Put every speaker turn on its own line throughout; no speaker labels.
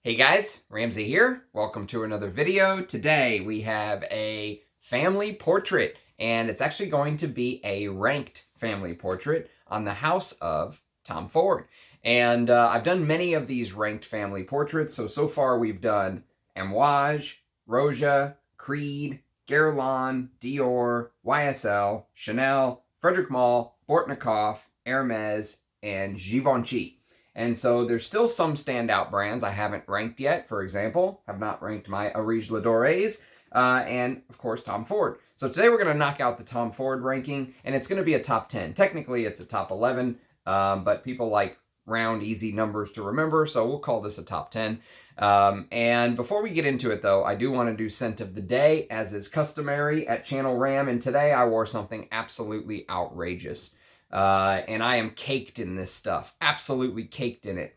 Hey guys, Ramsey here. Welcome to another video. Today we have a family portrait, and it's actually going to be a ranked family portrait on the house of Tom Ford. And I've done many of these ranked family portraits. So far we've done Amouroud, Roja, Creed, Guerlain, Dior, YSL, Chanel, Frederic Malle, Bortnikov, Hermes, and Givenchy. And so there's still some standout brands I haven't ranked yet. For example, have not ranked my Arige Ladores, and of course Tom Ford. So today we're going to knock out the Tom Ford ranking, and it's going to be a top 10. Technically it's a top 11, but people like round, easy numbers to remember, so we'll call this a top 10. And before we get into it though, I do want to do scent of the day, as is customary at Channel Ram, and today I wore something absolutely outrageous. And I am caked in this stuff, absolutely caked in it,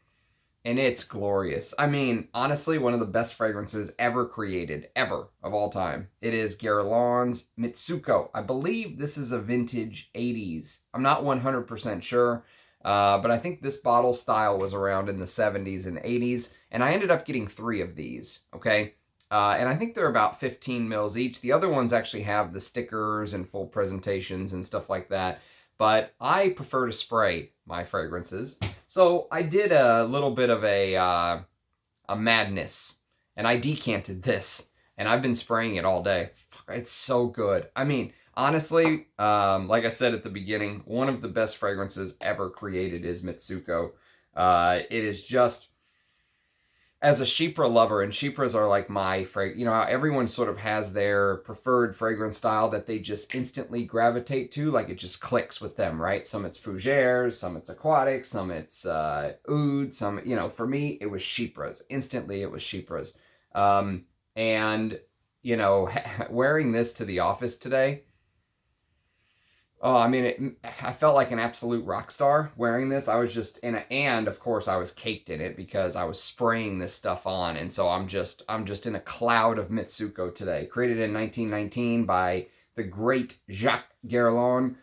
and it's glorious. I mean, honestly, one of the best fragrances ever created, ever, of all time. It is Guerlain's Mitsouko. I believe this is a vintage 80s. I'm not 100% sure, but I think this bottle style was around in the 70s and 80s, and I ended up getting 3 of these, okay? And I think they're about 15 mils each. The other ones actually have the stickers and full presentations and stuff like that. But I prefer to spray my fragrances. So I did a little bit of a madness, and I decanted this, and I've been spraying it all day. It's so good. I mean, honestly, like I said at the beginning, one of the best fragrances ever created is Mitsouko. It is just, as a Chypre lover, and Chypres are like my you know, everyone sort of has their preferred fragrance style that they just instantly gravitate to, like it just clicks with them, right? Some it's fougères, some it's aquatic, some it's oud, some, you know, for me it was Chypres. Instantly it was Chypres. And, you know, wearing this to the office today, oh, I mean, I felt like an absolute rock star wearing this. I was just in and of course I was caked in it because I was spraying this stuff on, and so I'm just in a cloud of Mitsouko today. Created in 1919 by the great Jacques Guerlain.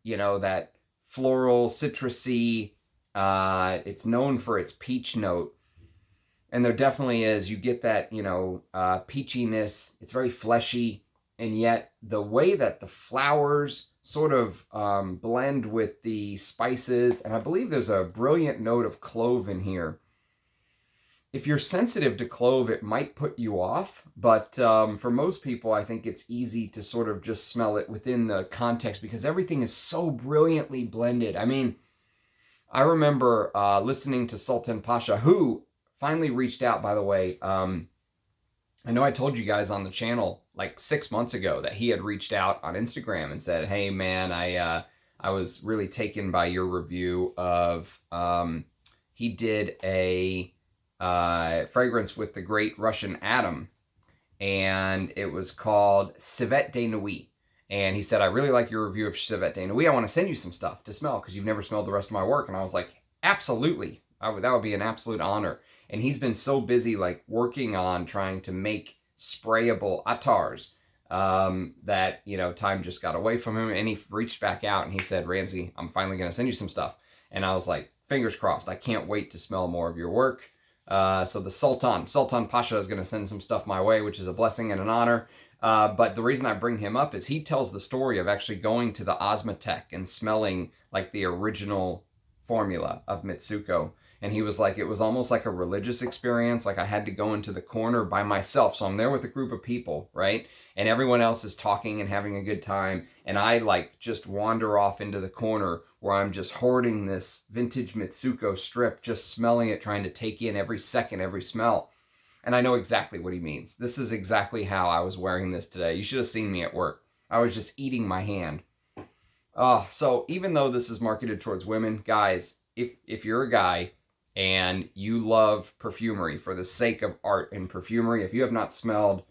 You know, that floral, citrusy. It's known for its peach note. And there definitely is. You get that, you know, peachiness. It's very fleshy. And yet the way that the flowers sort of blend with the spices, and I believe there's a brilliant note of clove in here. If you're sensitive to clove, it might put you off, but for most people, I think it's easy to sort of just smell it within the context because everything is so brilliantly blended. I mean, I remember listening to Sultan Pasha, who finally reached out, by the way. I know I told you guys on the channel like 6 months ago that he had reached out on Instagram and said, "Hey man, I was really taken by your review of." He did a fragrance with the great Russian Atom, and it was called Civet de Nuit. And he said, "I really like your review of Civet de Nuit. I want to send you some stuff to smell because you've never smelled the rest of my work." And I was like, "Absolutely, that would be an absolute honor." And he's been so busy like working on trying to make sprayable attars that, you know, time just got away from him, and he reached back out and he said, "Ramsey, I'm finally going to send you some stuff." And I was like, fingers crossed. I can't wait to smell more of your work. So the Sultan Pasha is going to send some stuff my way, which is a blessing and an honor. But the reason I bring him up is he tells the story of actually going to the Osmotek and smelling like the original formula of Mitsouko. And he was like, it was almost like a religious experience. Like I had to go into the corner by myself. So I'm there with a group of people, right? And everyone else is talking and having a good time. And I like just wander off into the corner where I'm just hoarding this vintage Mitsouko strip, just smelling it, trying to take in every second, every smell. And I know exactly what he means. This is exactly how I was wearing this today. You should have seen me at work. I was just eating my hand. So even though this is marketed towards women, guys, if you're a guy and you love perfumery for the sake of art and perfumery, if you have not smelled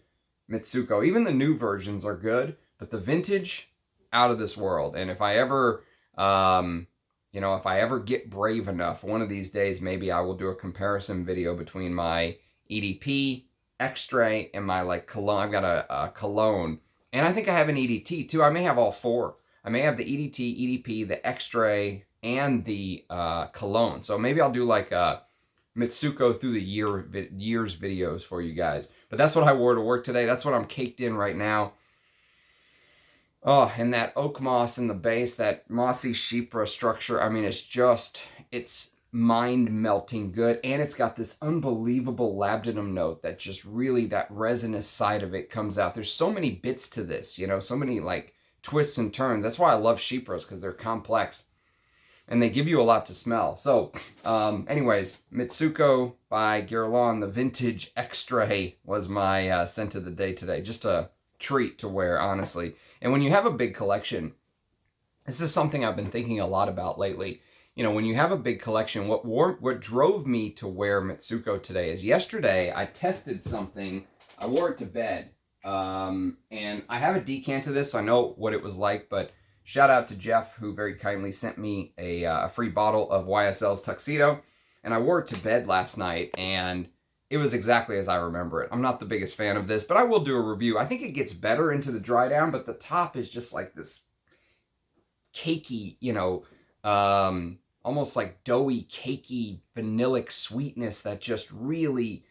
Mitsouko, even the new versions are good, but the vintage, out of this world. And if I ever, you know, if I ever get brave enough, one of these days, maybe I will do a comparison video between my EDP, Extrait, and my like cologne. I've got a cologne, and I think I have an EDT too. I may have all 4. I may have the EDT, EDP, the Extrait, and the cologne. So maybe I'll do like a Mitsouko through the years videos for you guys. But that's what I wore to work today. That's what I'm caked in right now. Oh, and that oak moss in the base, that mossy chypre structure. I mean, it's mind-melting good. And it's got this unbelievable labdanum note that just really, that resinous side of it comes out. There's so many bits to this, you know, so many like twists and turns. That's why I love chypres, because they're complex. And they give you a lot to smell. So, anyways, Mitsouko by Guerlain, the vintage Extrait was my scent of the day today. Just a treat to wear, honestly. And when you have a big collection, this is something I've been thinking a lot about lately. You know, when you have a big collection, what drove me to wear Mitsouko today is yesterday I tested something. I wore it to bed. And I have a decant of this, so I know what it was like, but shout out to Jeff, who very kindly sent me a free bottle of YSL's Tuxedo. And I wore it to bed last night, and it was exactly as I remember it. I'm not the biggest fan of this, but I will do a review. I think it gets better into the dry down, but the top is just like this cakey, you know, almost like doughy, cakey, vanillic sweetness that just really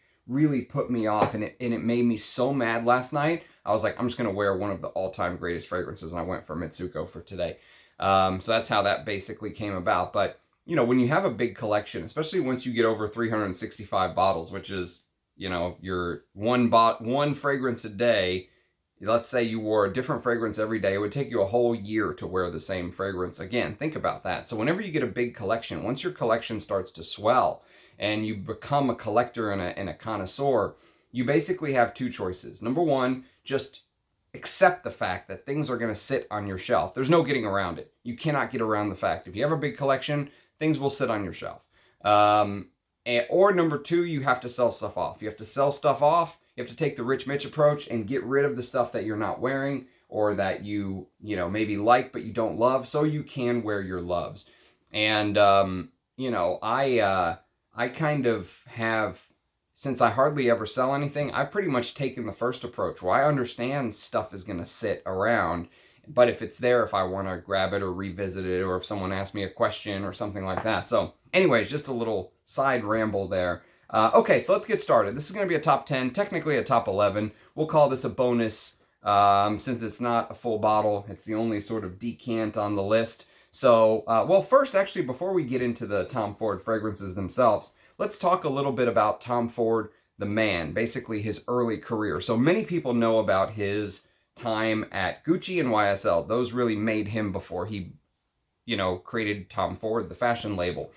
put me off, and it made me so mad last night. I was like, I'm just going to wear one of the all-time greatest fragrances, and I went for Mitsouko for today. So that's how that basically came about. But, you know, when you have a big collection, especially once you get over 365 bottles, which is, you know, your one fragrance a day, let's say you wore a different fragrance every day, it would take you a whole year to wear the same fragrance. Again, think about that. So whenever you get a big collection, once your collection starts to swell, and you become a collector and a connoisseur, you basically have two choices. Number one, just accept the fact that things are going to sit on your shelf. There's no getting around it. You cannot get around the fact. If you have a big collection, things will sit on your shelf. Or number two, you have to sell stuff off. You have to sell stuff off. You have to take the Rich Mitch approach and get rid of the stuff that you're not wearing, or that you know, maybe like but you don't love, so you can wear your loves. And, you know, I kind of have, since I hardly ever sell anything, I've pretty much taken the first approach where I understand stuff is going to sit around, but if it's there, if I want to grab it or revisit it, or if someone asks me a question or something like that. So anyways, just a little side ramble there. Okay, so let's get started. This is going to be a top 10, technically a top 11. We'll call this a bonus since it's not a full bottle. It's the only sort of decant on the list. So, well, first, actually, before we get into the Tom Ford fragrances themselves, let's talk a little bit about Tom Ford, the man, basically his early career. So many people know about his time at Gucci and YSL. Those really made him before he, you know, created Tom Ford, the fashion label.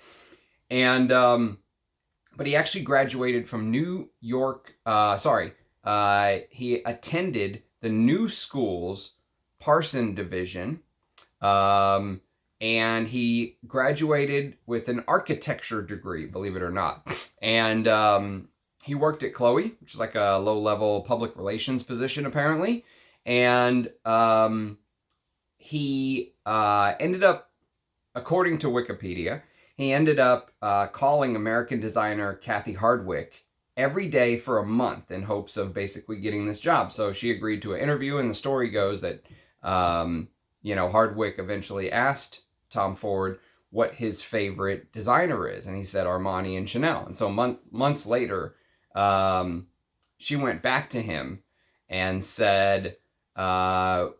And, but he actually graduated from New York, he attended the New School's Parson Division, and he graduated with an architecture degree, believe it or not. And he worked at Chloe, which is like a low-level public relations position, apparently. And he ended up, according to Wikipedia, he ended up calling American designer Kathy Hardwick every day for a month in hopes of basically getting this job. So she agreed to an interview, and the story goes that, you know, Hardwick eventually asked Tom Ford what his favorite designer is, and he said Armani and Chanel. And so months later, she went back to him and said, why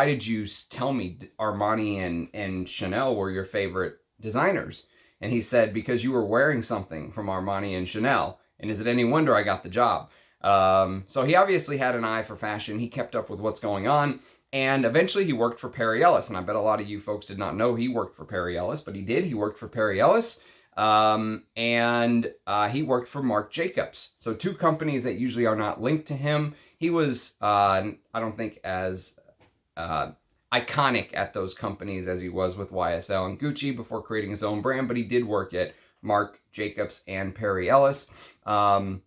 did you tell me Armani and Chanel were your favorite designers? And he said, because you were wearing something from Armani and Chanel, and is it any wonder I got the job? So he obviously had an eye for fashion. He kept up with what's going on. And eventually he worked for Perry Ellis. And I bet a lot of you folks did not know he worked for Perry Ellis, but he did. He worked for Perry Ellis. And he worked for Marc Jacobs. So two companies that usually are not linked to him. He was, I don't think, as iconic at those companies as he was with YSL and Gucci before creating his own brand, but he did work at Marc Jacobs and Perry Ellis. And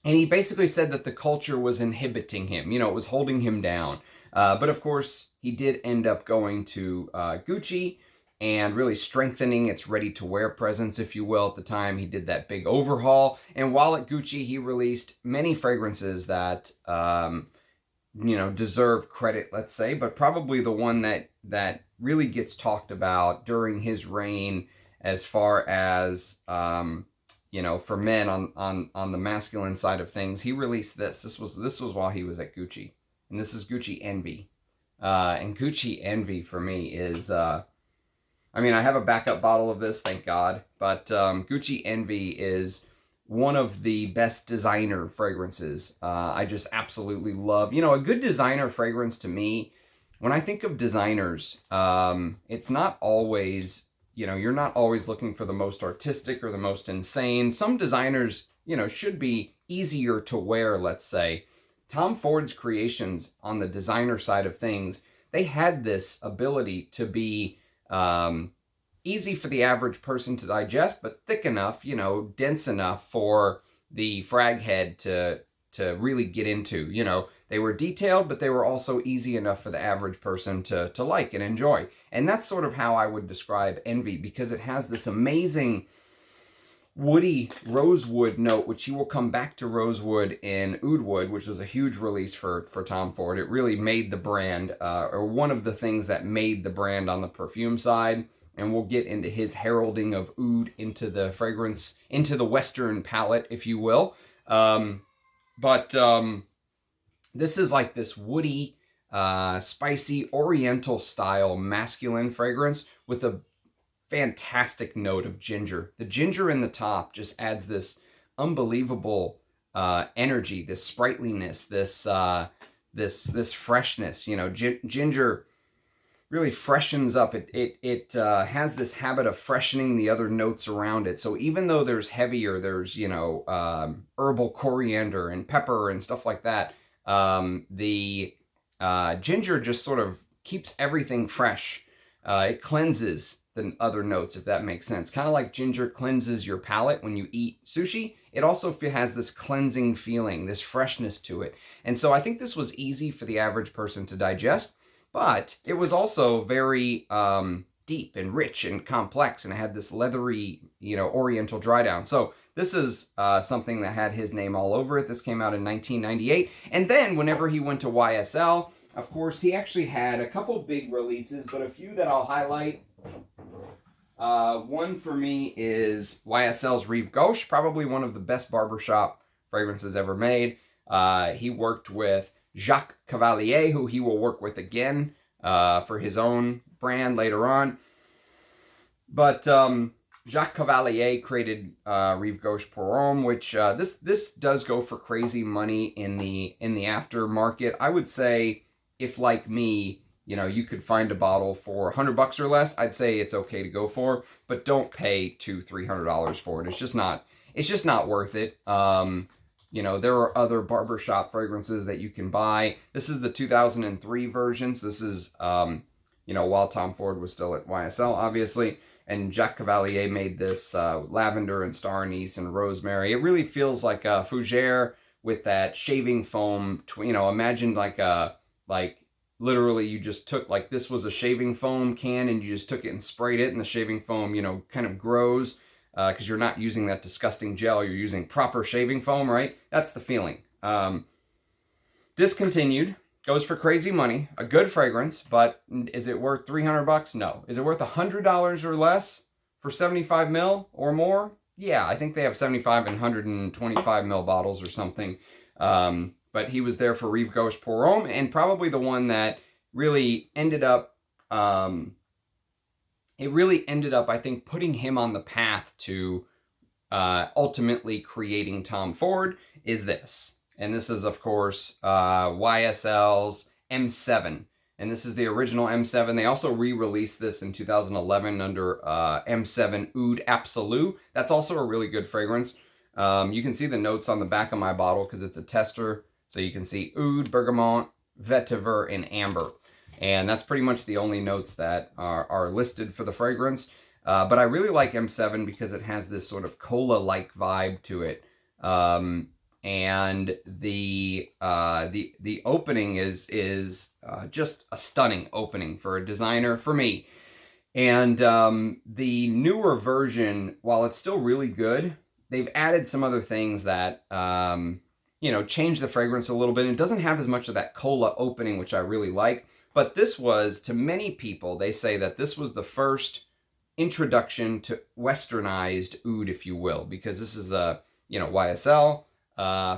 he basically said that the culture was inhibiting him. You know, it was holding him down. But of course, he did end up going to Gucci and really strengthening its ready-to-wear presence, if you will. At the time, he did that big overhaul. And while at Gucci, he released many fragrances that, you know, deserve credit, let's say. But probably the one that really gets talked about during his reign as far as, you know, for men on the masculine side of things. He released this. This was while he was at Gucci, and this is Gucci Envy. And Gucci Envy for me is, I mean, I have a backup bottle of this, thank God, but Gucci Envy is one of the best designer fragrances. I just absolutely love, you know, a good designer fragrance to me. When I think of designers, it's not always, you know, you're not always looking for the most artistic or the most insane. Some designers, you know, should be easier to wear, let's say. Tom Ford's creations on the designer side of things, they had this ability to be easy for the average person to digest, but thick enough, you know, dense enough for the frag head to really get into. You know, they were detailed, but they were also easy enough for the average person to like and enjoy. And that's sort of how I would describe Envy, because it has this amazing woody rosewood note, which he will come back to rosewood in Oud Wood, which was a huge release for Tom Ford. It really made the brand, or one of the things that made the brand on the perfume side. And we'll get into his heralding of oud into the fragrance, into the Western palette, if you will. This is like this woody, spicy, oriental style masculine fragrance with a fantastic note of ginger. The ginger in the top just adds this unbelievable energy, this sprightliness, this freshness. You know, ginger really freshens up. It has this habit of freshening the other notes around it. So even though there's heavier, there's, you know, herbal coriander and pepper and stuff like that, the ginger just sort of keeps everything fresh. It cleanses the other notes, if that makes sense. Kind of like ginger cleanses your palate when you eat sushi. It also has this cleansing feeling, this freshness to it. And so I think this was easy for the average person to digest, but it was also very deep and rich and complex, and it had this leathery, you know, oriental dry down. So this is something that had his name all over it. This came out in 1998. And then whenever he went to YSL, of course, he actually had a couple big releases, but a few that I'll highlight. One for me is YSL's Rive Gauche, probably one of the best barbershop fragrances ever made. He worked with Jacques Cavalier, who he will work with again for his own brand later on. But Jacques Cavalier created Rive Gauche pour Homme, which this does go for crazy money in the aftermarket. I would say, if like me, you know, you could find a bottle for $100 or less, I'd say it's okay to go for, but don't pay $200-300 for it. It's just not worth it. You know, there are other barbershop fragrances that you can buy. This is the 2003 version. So this is, you know, while Tom Ford was still at YSL, obviously. And Jacques Cavalier made this lavender and star anise and rosemary. It really feels like a fougere with that shaving foam. You know, imagine like literally you just took, like, this was a shaving foam can and you just took it and sprayed it, and the shaving foam, you know, kind of grows. Because you're not using that disgusting gel, you're using proper shaving foam, right? That's the feeling. Discontinued, goes for crazy money, a good fragrance, but is it worth $300? No. Is it worth $100 or less for 75 ml or more? Yeah, I think they have 75 and 125 ml bottles or something. But he was there for Rive Gauche pour Homme, and probably the one that really ended up I think, putting him on the path to ultimately creating Tom Ford is this. And this is, of course, YSL's M7. And this is the original M7. They also re-released this in 2011 under M7 Oud Absolu. That's also a really good fragrance. You can see the notes on the back of my bottle because it's a tester. So you can see Oud, Bergamot, Vetiver, and Amber. And that's pretty much the only notes that are listed for the fragrance. But I really like M7 because it has this sort of cola-like vibe to it. And the opening is just a stunning opening for a designer, for me. And the newer version, while it's still really good, they've added some other things that you know, change the fragrance a little bit. It doesn't have as much of that cola opening, which I really like. But this was, to many people, they say that this was the first introduction to westernized oud, if you will, because this is a, YSL,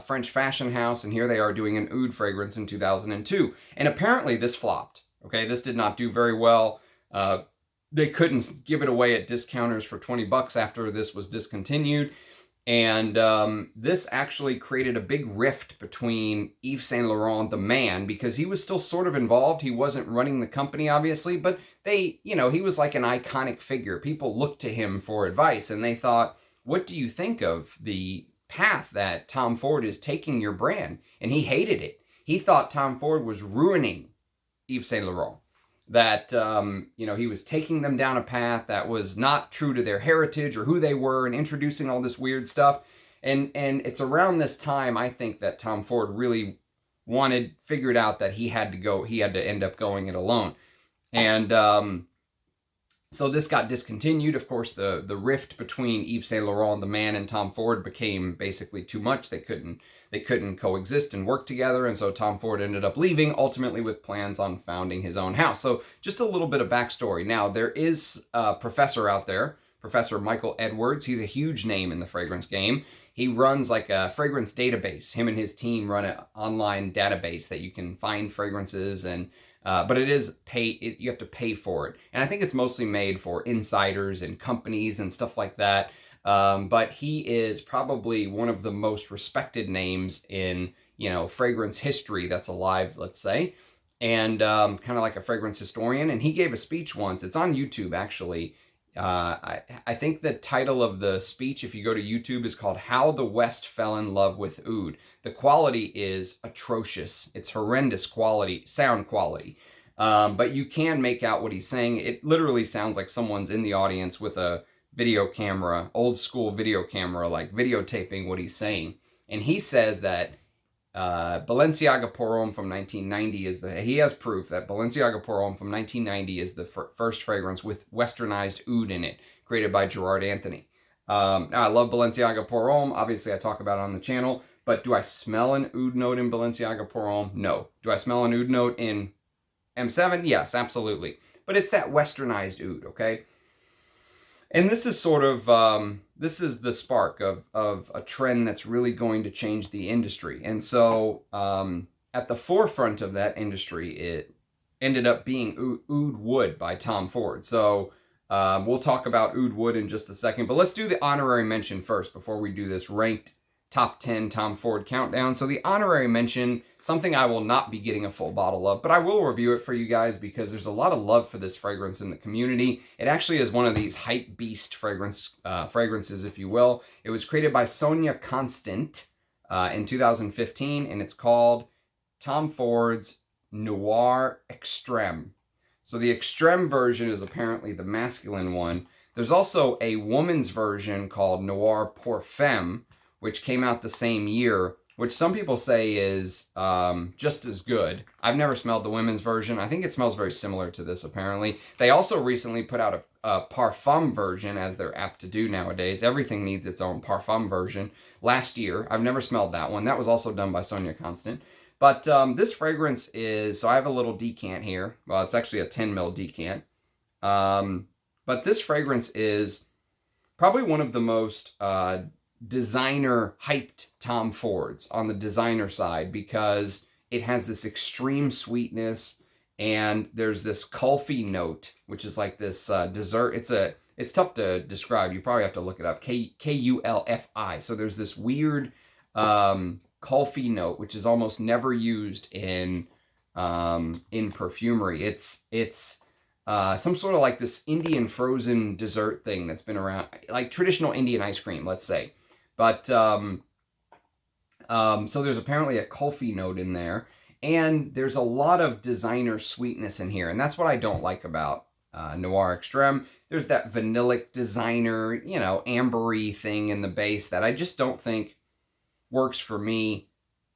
French fashion house, and here they are doing an oud fragrance in 2002. And apparently this flopped, okay? This did not do very well. They couldn't give it away at discounters for 20 bucks after this was discontinued. And this actually created a big rift between Yves Saint Laurent, the man, because he was still sort of involved. He wasn't running the company, obviously, but he was like an iconic figure. People looked to him for advice, and they thought, what do you think of the path that Tom Ford is taking your brand? And he hated it. He thought Tom Ford was ruining Yves Saint Laurent. That, he was taking them down a path that was not true to their heritage or who they were, and introducing all this weird stuff. And it's around this time, I think, that Tom Ford really figured out that he had to end up going it alone. And so this got discontinued. Of course, the rift between Yves Saint Laurent, the man, and Tom Ford became basically too much. They couldn't coexist and work together, and so Tom Ford ended up leaving, ultimately with plans on founding his own house. So just a little bit of backstory. Now, there is a professor out there, Professor Michael Edwards. He's a huge name in the fragrance game. He runs like a fragrance database. Him and his team run an online database that you can find fragrances, and but it is you have to pay for it. And I think it's mostly made for insiders and companies and stuff like that. But he is probably one of the most respected names in, fragrance history that's alive, let's say. And kind of like a fragrance historian. And he gave a speech once. It's on YouTube, actually. I think the title of the speech, if you go to YouTube, is called How the West Fell in Love with Oud. The quality is atrocious. It's horrendous sound quality. But you can make out what he's saying. It literally sounds like someone's in the audience with a video camera, old school video camera, like videotaping what he's saying. And he says that Balenciaga Pour Homme from 1990 he has proof that Balenciaga Pour Homme from 1990 is the first fragrance with westernized oud in it, created by Gerard Anthony. Now, I love Balenciaga Pour Homme. Obviously, I talk about it on the channel. But do I smell an oud note in Balenciaga Pour Homme? No. Do I smell an oud note in M7? Yes, absolutely. But it's that westernized oud, okay? And this is sort of, this is the spark of a trend that's really going to change the industry. And so at the forefront of that industry, it ended up being Oud Wood by Tom Ford. So we'll talk about Oud Wood in just a second. But let's do the honorary mention first before we do this ranked top 10 Tom Ford countdown. So the honorary mention, something I will not be getting a full bottle of, but I will review it for you guys because there's a lot of love for this fragrance in the community. It actually is one of these hype beast fragrances, if you will. It was created by Sonia Constant in 2015, and it's called Tom Ford's Noir Extrem. So the Extreme version is apparently the masculine one. There's also a woman's version called Noir Pour Femme, which came out the same year, which some people say is just as good. I've never smelled the women's version. I think it smells very similar to this, apparently. They also recently put out a parfum version, as they're apt to do nowadays. Everything needs its own parfum version. Last year, I've never smelled that one. That was also done by Sonia Constant. But this fragrance is, so I have a little decant here. Well, it's actually a 10 ml decant. But this fragrance is probably one of the most designer hyped Tom Fords on the designer side, because it has this extreme sweetness, and there's this kulfi note, which is like this dessert. It's tough to describe. You probably have to look it up. Kulfi. So there's this weird kulfi note, which is almost never used in perfumery. It's some sort of like this Indian frozen dessert thing that's been around, like traditional Indian ice cream, let's say. But, so there's apparently a kulfi note in there, and there's a lot of designer sweetness in here, and that's what I don't like about Noir Extrem. There's that vanillic designer, ambery thing in the base that I just don't think works for me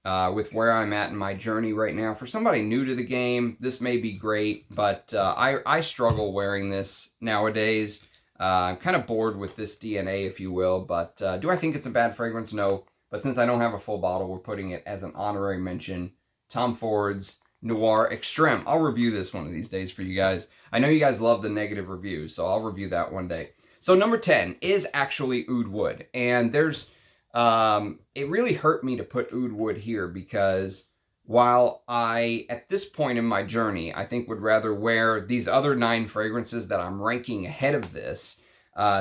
with where I'm at in my journey right now. For somebody new to the game, this may be great, but I struggle wearing this nowadays. I'm kind of bored with this DNA, if you will, but do I think it's a bad fragrance? No. But since I don't have a full bottle, we're putting it as an honorary mention. Tom Ford's Noir Extrem. I'll review this one of these days for you guys. I know you guys love the negative reviews, so I'll review that one day. So number 10 is actually Oud Wood. And there's, it really hurt me to put Oud Wood here because while I, at this point in my journey, I think would rather wear these other 9 fragrances that I'm ranking ahead of this,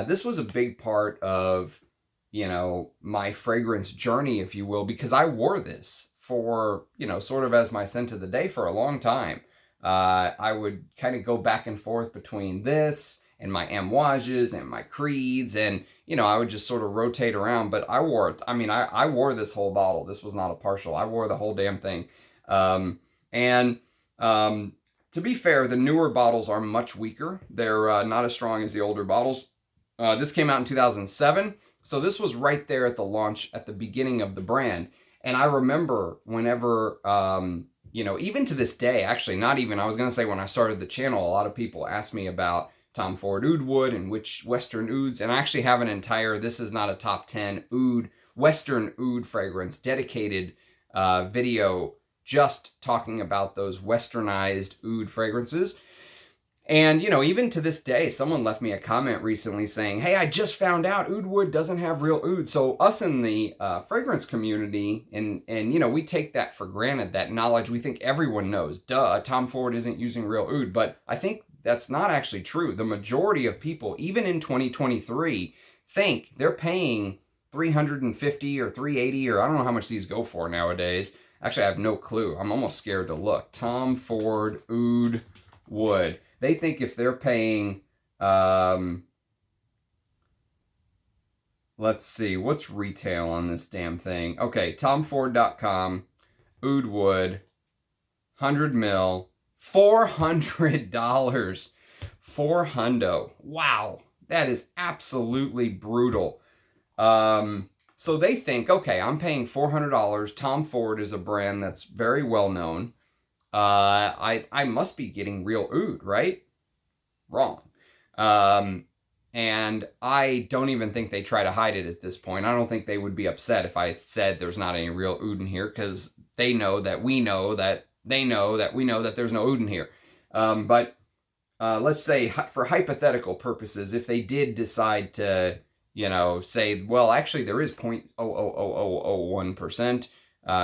this was a big part of, you know, my fragrance journey, if you will, because I wore this for, you know, sort of as my scent of the day for a long time. I would kind of go back and forth between this and my Amouages and my Creeds, and, you know, I would just sort of rotate around, but I wore it. I mean, I wore this whole bottle. This was not a partial. I wore the whole damn thing. To be fair, the newer bottles are much weaker. They're not as strong as the older bottles. This came out in 2007, so this was right there at the launch, at the beginning of the brand. And I remember whenever, you know, even to this day, actually, not even, I was going to say when I started the channel, a lot of people ask me about Tom Ford Oud Wood and which Western Ouds, and I actually have an entire, this is not a top 10 Oud, Western Oud fragrance dedicated video just talking about those westernized Oud fragrances. And, you know, even to this day, someone left me a comment recently saying, hey, I just found out Oud Wood doesn't have real oud. So us in the fragrance community, and you know, we take that for granted, that knowledge. We think everyone knows. Duh, Tom Ford isn't using real oud. But I think that's not actually true. The majority of people, even in 2023, think they're paying $350 or $380, or I don't know how much these go for nowadays. Actually, I have no clue. I'm almost scared to look. Tom Ford Oud Wood. They think if they're paying, let's see, what's retail on this damn thing? Okay, TomFord.com, Oud Wood, 100 mil, $400. $400. Wow, that is absolutely brutal. So they think, okay, I'm paying $400. Tom Ford is a brand that's very well known. I must be getting real oud, right? Wrong. And I don't even think they try to hide it at this point. I don't think they would be upset if I said there's not any real oud in here, because they know that we know that they know that we know that there's no oud in here. But let's say for hypothetical purposes, if they did decide to, you know, say, well, actually there is 0.00001%,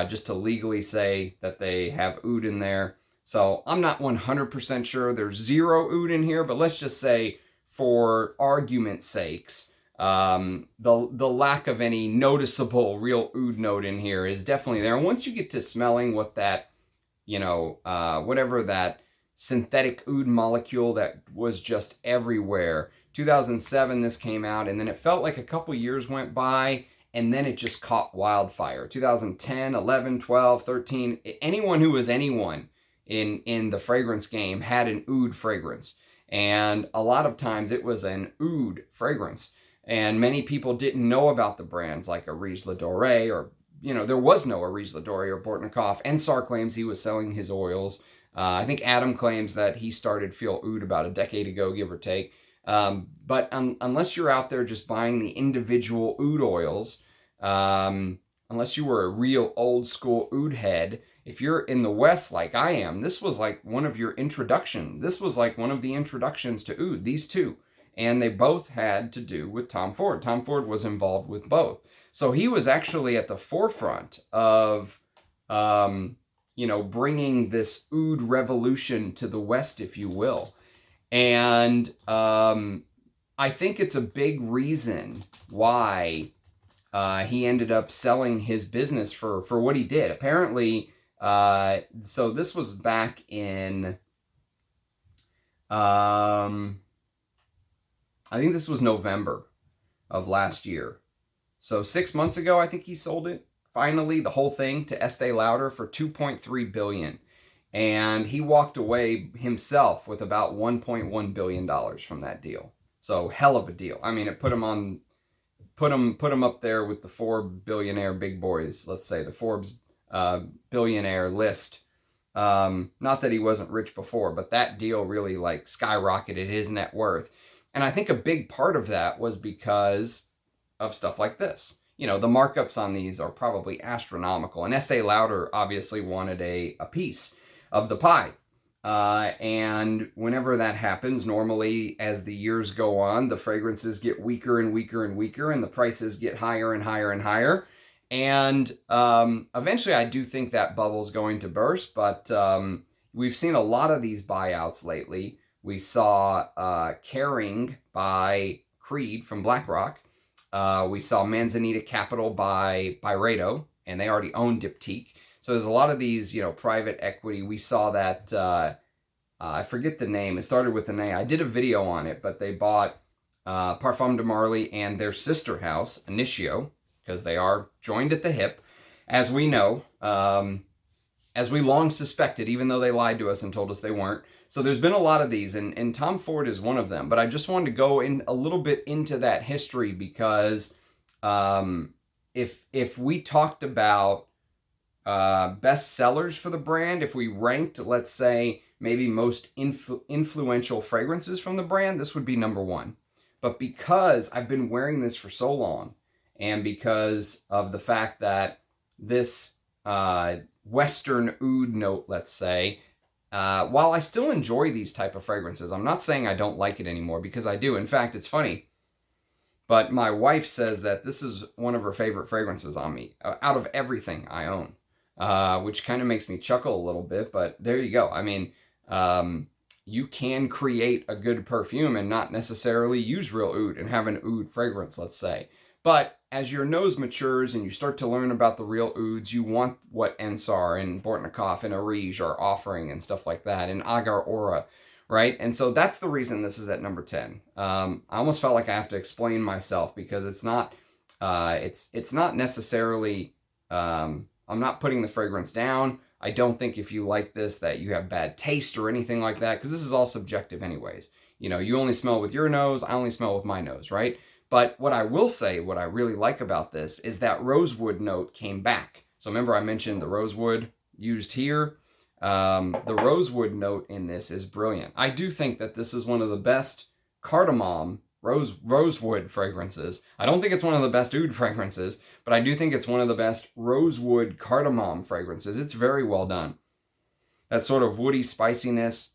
just to legally say that they have oud in there. So I'm not 100% sure there's zero oud in here, but let's just say, for argument's sakes, the lack of any noticeable real oud note in here is definitely there. And once you get to smelling what that, you know, whatever that synthetic oud molecule that was just everywhere. 2007 this came out, and then it felt like a couple years went by, and then it just caught wildfire. 2010, 11, 12, 13, anyone who was anyone in the fragrance game had an oud fragrance. And a lot of times it was an oud fragrance. And many people didn't know about the brands like a Rive Doré, or, you know, there was no Rive Doré or Bortnikov. Ensar claims he was selling his oils. I think Adam claims that he started Feel Oud about a decade ago, give or take. But unless you're out there just buying the individual oud oils, unless you were a real old school oud head, if you're in the West like I am, this was like one of your introduction. This was like one of the introductions to oud, these two. And they both had to do with Tom Ford. Tom Ford was involved with both. So he was actually at the forefront of, you know, bringing this oud revolution to the West, if you will. And I think it's a big reason why he ended up selling his business for what he did. Apparently, so this was back in, I think this was November of last year. So 6 months ago, I think he sold it, finally, the whole thing, to Estee Lauder for $2.3 billion. And he walked away himself with about $1.1 billion from that deal. So hell of a deal. I mean, it put him on, put him up there with the 4 billionaire big boys, let's say, the Forbes billionaire list. Not that he wasn't rich before, but that deal really like skyrocketed his net worth. And I think a big part of that was because of stuff like this. You know, the markups on these are probably astronomical. And Estee Lauder obviously wanted a piece. of the pie. And whenever that happens, normally as the years go on, the fragrances get weaker and weaker and weaker, and the prices get higher and higher and higher. And eventually I do think that bubble's going to burst, but we've seen a lot of these buyouts lately. We saw Caring by Creed from BlackRock. We saw Manzanita Capital by Byredo, and they already own Diptyque. So there's a lot of these, private equity. We saw that, I forget the name. It started with the name. I did a video on it, but they bought Parfum de Marly and their sister house, Initio, because they are joined at the hip, as we know, as we long suspected, even though they lied to us and told us they weren't. So there's been a lot of these, and Tom Ford is one of them. But I just wanted to go in a little bit into that history because if we talked about best sellers for the brand, if we ranked, let's say, maybe most influential fragrances from the brand, this would be number one. But because I've been wearing this for so long, and because of the fact that this Western oud note, let's say, while I still enjoy these type of fragrances, I'm not saying I don't like it anymore, because I do. In fact, it's funny, but my wife says that this is one of her favorite fragrances on me, out of everything I own, which kind of makes me chuckle a little bit, but there you go. I mean, you can create a good perfume and not necessarily use real oud and have an oud fragrance, let's say. But as your nose matures and you start to learn about the real ouds, you want what Ensar and Bortnikov and Arige are offering and stuff like that, and Agar Aura, right? And so that's the reason this is at number 10. I almost felt like I have to explain myself, because it's not necessarily, I'm not putting the fragrance down. I don't think if you like this that you have bad taste or anything like that, because this is all subjective anyways. You only smell with your nose, I only smell with my nose, right? But what I will say, what I really like about this is that rosewood note came back. So remember I mentioned the rosewood used here. The rosewood note in this is brilliant. I do think that this is one of the best cardamom rosewood fragrances. I don't think it's one of the best oud fragrances, but I do think it's one of the best rosewood cardamom fragrances. It's very well done. That sort of woody spiciness.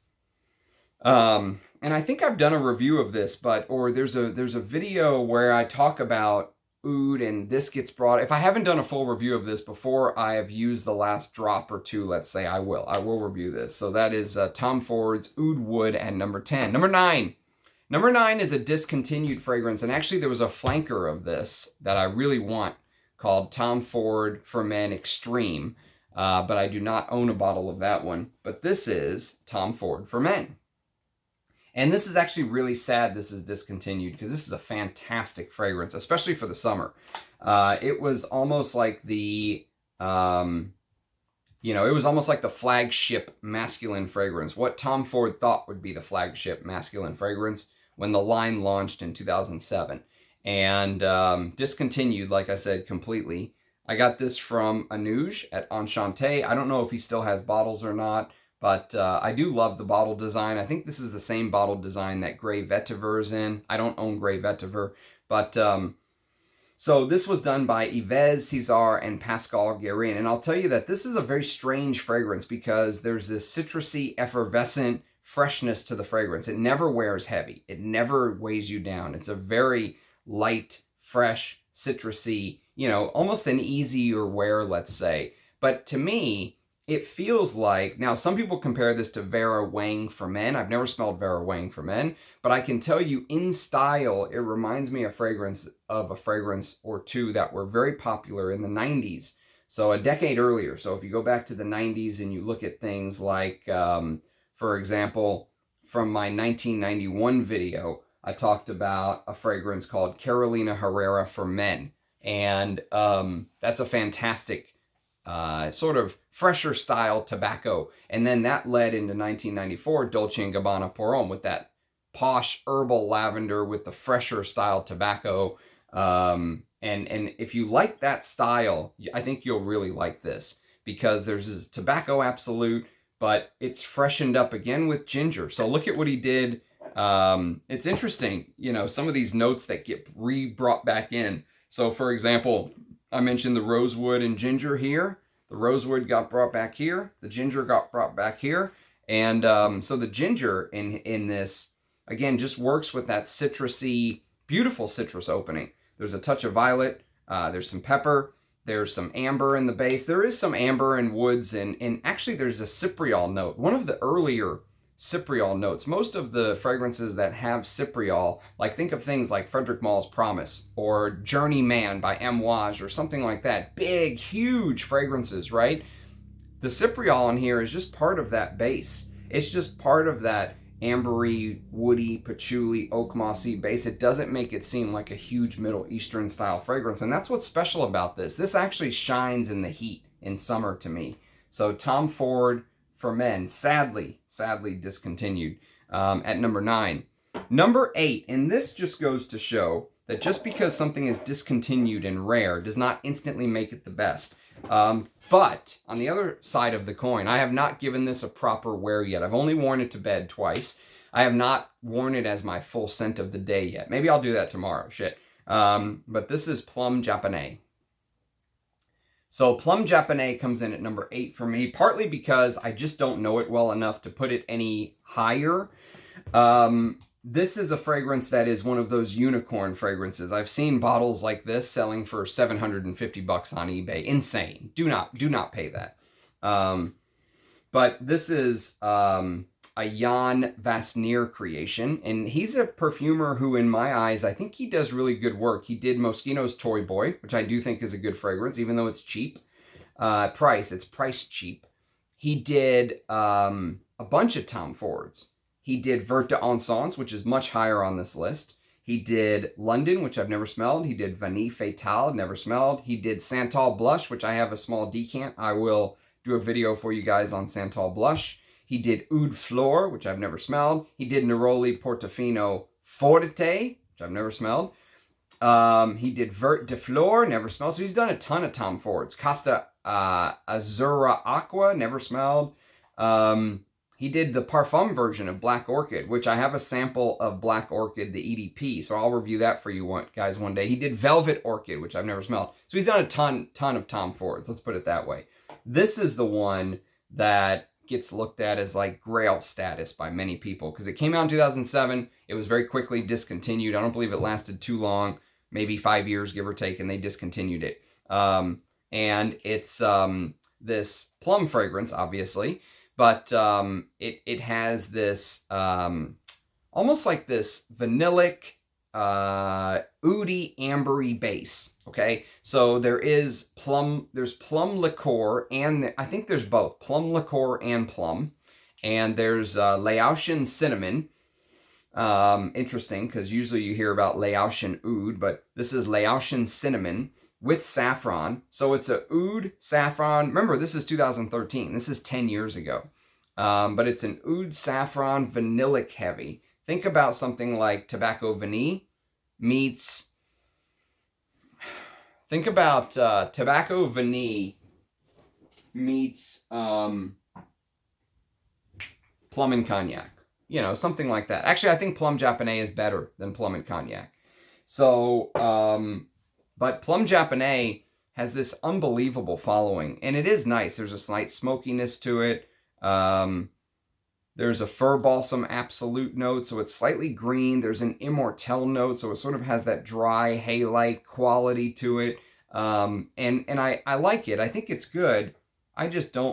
And I think I've done a review of this, or there's a video where I talk about oud, and this gets brought. If I haven't done a full review of this before I have used the last drop or two, let's say, I will review this. So that is Tom Ford's Oud Wood at number 10. Number 9. Number 9 is a discontinued fragrance, and actually there was a flanker of this that I really want called Tom Ford for Men Extreme, but I do not own a bottle of that one. But this is Tom Ford for Men. And this is actually really sad this is discontinued, because this is a fantastic fragrance, especially for the summer. It was almost like the, it was almost like the flagship masculine fragrance, what Tom Ford thought would be the flagship masculine fragrance when the line launched in 2007. And discontinued, like I said, completely. I got this from Anouge at Enchanté. I don't know if he still has bottles or not. But I do love the bottle design. I think this is the same bottle design that Grey Vetiver is in. I don't own Grey Vetiver. But so this was done by Yves César and Pascal Guerlain. And I'll tell you that this is a very strange fragrance, because there's this citrusy, effervescent freshness to the fragrance. It never wears heavy. It never weighs you down. It's a very light, fresh, citrusy, almost an easier wear, let's say. But to me, it feels like, now some people compare this to Vera Wang for Men. I've never smelled Vera Wang for Men, but I can tell you in style, it reminds me of a fragrance or two that were very popular in the 90s. So a decade earlier. So if you go back to the 90s and you look at things like, for example, from my 1991 video, I talked about a fragrance called Carolina Herrera for Men. And that's a fantastic sort of fresher style tobacco. And then that led into 1994 Dolce & Gabbana Pour Homme with that posh herbal lavender with the fresher style tobacco. And if you like that style, I think you'll really like this, because there's this tobacco absolute, but it's freshened up again with ginger. So look at what he did. It's interesting, some of these notes that get brought back in. So for example, I mentioned the rosewood and ginger here. The rosewood got brought back here. The ginger got brought back here. And so the ginger in this, again, just works with that citrusy, beautiful citrus opening. There's a touch of violet. There's some pepper. There's some amber in the base. There is some amber and woods, and actually there's a cypriol note. One of the earlier cypriol notes. Most of the fragrances that have cypriol, like think of things like Frederic Maule's Promise or Journeyman by Amouage or something like that. Big, huge fragrances, right? The cypriol in here is just part of that base. It's just part of that ambery, woody, patchouli, oak mossy base. It doesn't make it seem like a huge Middle Eastern style fragrance. And that's what's special about this. This actually shines in the heat in summer to me. So Tom Ford for men, sadly discontinued at number 9. Number 8, and this just goes to show that just because something is discontinued and rare does not instantly make it the best. But on the other side of the coin, I have not given this a proper wear yet. I've only worn it to bed twice. I have not worn it as my full scent of the day yet. Maybe I'll do that tomorrow, shit. But this is Plum Japanese. So Plum Japanese comes in at number 8 for me, partly because I just don't know it well enough to put it any higher. This is a fragrance that is one of those unicorn fragrances. I've seen bottles like this selling for $750 on eBay. Insane. Do not pay that. But this is a Jan Vasneer creation, and he's a perfumer who, in my eyes, I think he does really good work. He did Moschino's Toy Boy, which I do think is a good fragrance, even though it's cheap. It's price cheap. He did a bunch of Tom Fords. He did Vert d'Encens, which is much higher on this list. He did London, which I've never smelled. He did Vanille Fatale, never smelled. He did Santal Blush, which I have a small decant. I will do a video for you guys on Santal Blush. He did Oud Fleur, which I've never smelled. He did Neroli Portofino Forte, which I've never smelled. He did Vert de Fleur, never smelled. So he's done a ton of Tom Fords. Costa Azura Aqua, never smelled. He did the Parfum version of Black Orchid, which I have a sample of Black Orchid, the EDP, so I'll review that for you guys one day. He did Velvet Orchid, which I've never smelled. So he's done a ton of Tom Fords, let's put it that way. This is the one that gets looked at as like Grail status by many people, because it came out in 2007. It was very quickly discontinued. I don't believe it lasted too long, maybe 5 years, give or take, and they discontinued it. And it's this plum fragrance, obviously, but it has this almost like this vanillic, oudy, ambery base. Okay, so there's plum liqueur, and I think there's both plum liqueur and plum, and there's Laotian cinnamon. Interesting, because usually you hear about Laotian oud, but this is Laotian cinnamon with saffron. So it's a oud saffron. Remember, this is 2013. This is 10 years ago. But it's an oud saffron vanillic heavy. Think about something like Tobacco Vanille meets... Think about Tobacco Vanille meets Plum and Cognac. You know, something like that. Actually, I think Plum Japanese is better than Plum and Cognac. So, but Plum Japanese has this unbelievable following, and it is nice. There's a slight smokiness to it. There's a fir balsam absolute note, so it's slightly green. There's an immortelle note, so it sort of has that dry hay-like quality to it. And I like it. I think it's good. I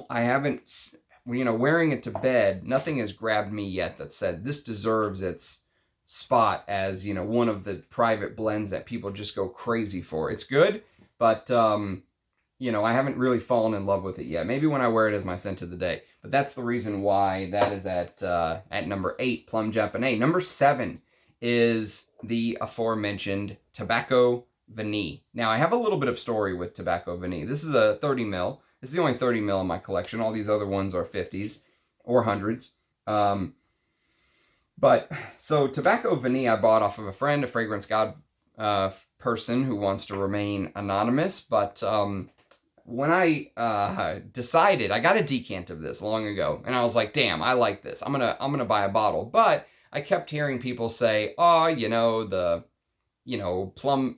haven't, wearing it to bed, nothing has grabbed me yet that said this deserves its spot as, one of the private blends that people just go crazy for. It's good, but, I haven't really fallen in love with it yet. Maybe when I wear it as my scent of the day. But that's the reason why that is at number 8, Plum Japanese. Number 7 is the aforementioned Tobacco Vanille. Now, I have a little bit of story with Tobacco Vanille. This is a 30 mil. This is the only 30 mil in my collection. All these other ones are 50s or 100s. So Tobacco Vanille I bought off of a friend, a fragrance god person who wants to remain anonymous. But when I decided, I got a decant of this long ago, and I was like, damn, I like this. I'm gonna buy a bottle. But I kept hearing people say, oh, Plum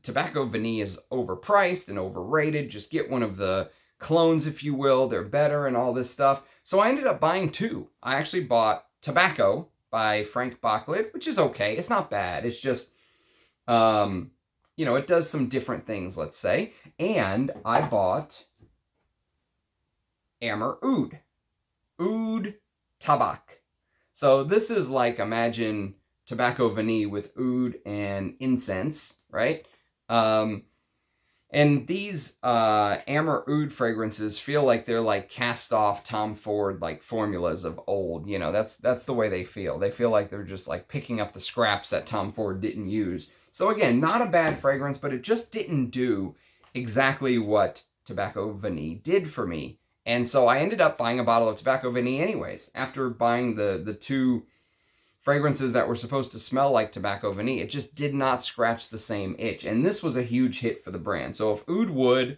Tobacco Vanille is overpriced and overrated. Just get one of the clones, if you will. They're better and all this stuff. So I ended up buying two. I actually bought Tobacco by Franck Boclet, which is okay. It's not bad. It's just, you know, it does some different things, let's say. And I bought Amouroud Oud Tabac. So this is like, imagine tobacco vanille with oud and incense, right? And these Amouroud fragrances feel like they're like cast off Tom Ford like formulas of old. You know, that's the way they feel. They feel like they're just like picking up the scraps that Tom Ford didn't use. So again, not a bad fragrance, but it just didn't do exactly what Tobacco Vanille did for me. And so I ended up buying a bottle of Tobacco Vanille anyways. After buying the two fragrances that were supposed to smell like Tobacco Vanille, it just did not scratch the same itch. And this was a huge hit for the brand. So if Oudwood